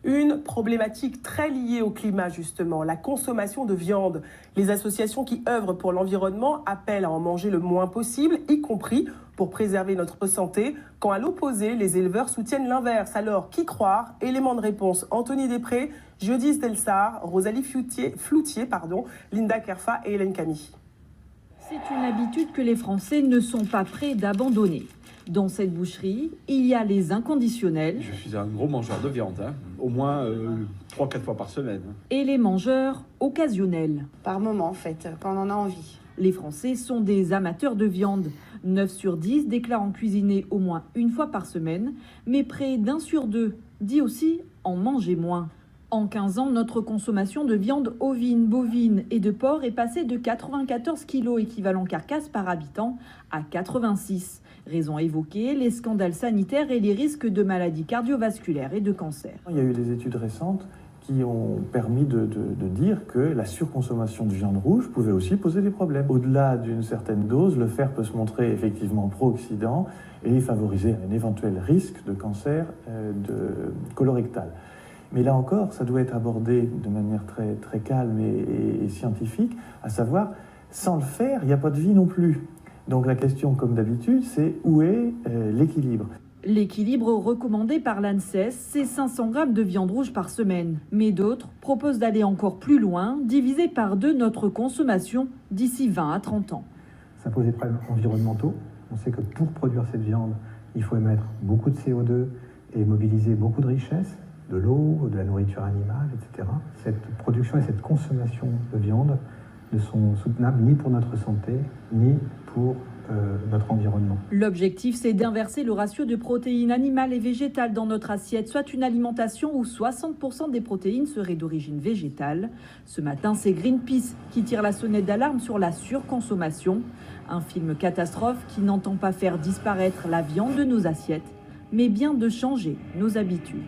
Une problématique très liée au climat justement, la consommation de viande. Les associations qui œuvrent pour l'environnement appellent à en manger le moins possible, y compris pour préserver notre santé, quand à l'opposé, les éleveurs soutiennent l'inverse. Alors, qui croire? Élément de réponse, Anthony Després, Giodis Delsar, Rosalie Floutier, Linda Kerfa et Hélène Camille. C'est une habitude que les Français ne sont pas prêts d'abandonner. Dans cette boucherie, il y a les inconditionnels. Je suis un gros mangeur de viande, au moins 3-4 fois par semaine. Et les mangeurs occasionnels. Par moment, en fait, quand on en a envie. Les Français sont des amateurs de viande. 9 sur 10 déclarent en cuisiner au moins une fois par semaine, mais près d'1 sur 2 dit aussi en manger moins. En 15 ans, notre consommation de viande ovine, bovine et de porc est passée de 94 kg équivalent carcasse par habitant à 86. Raison évoquée, les scandales sanitaires et les risques de maladies cardiovasculaires et de cancer. Il y a eu des études récentes qui ont permis de dire que la surconsommation de viande rouge pouvait aussi poser des problèmes. Au-delà d'une certaine dose, le fer peut se montrer effectivement pro-oxydant et favoriser un éventuel risque de cancer colorectal. Mais là encore, ça doit être abordé de manière très, très calme et scientifique, à savoir, sans le fer, il n'y a pas de vie non plus. Donc la question, comme d'habitude, c'est où est l'équilibre ? L'équilibre recommandé par l'ANSES, c'est 500 grammes de viande rouge par semaine. Mais d'autres proposent d'aller encore plus loin, diviser par 2 notre consommation d'ici 20 à 30 ans. Ça pose des problèmes environnementaux. On sait que pour produire cette viande, il faut émettre beaucoup de CO2 et mobiliser beaucoup de richesses, de l'eau, de la nourriture animale, etc. Cette production et cette consommation de viande ne sont soutenables ni pour notre santé, ni pour notre environnement. L'objectif, c'est d'inverser le ratio de protéines animales et végétales dans notre assiette, soit une alimentation où 60% des protéines seraient d'origine végétale. Ce matin, c'est Greenpeace qui tire la sonnette d'alarme sur la surconsommation. Un film catastrophe qui n'entend pas faire disparaître la viande de nos assiettes, mais bien de changer nos habitudes.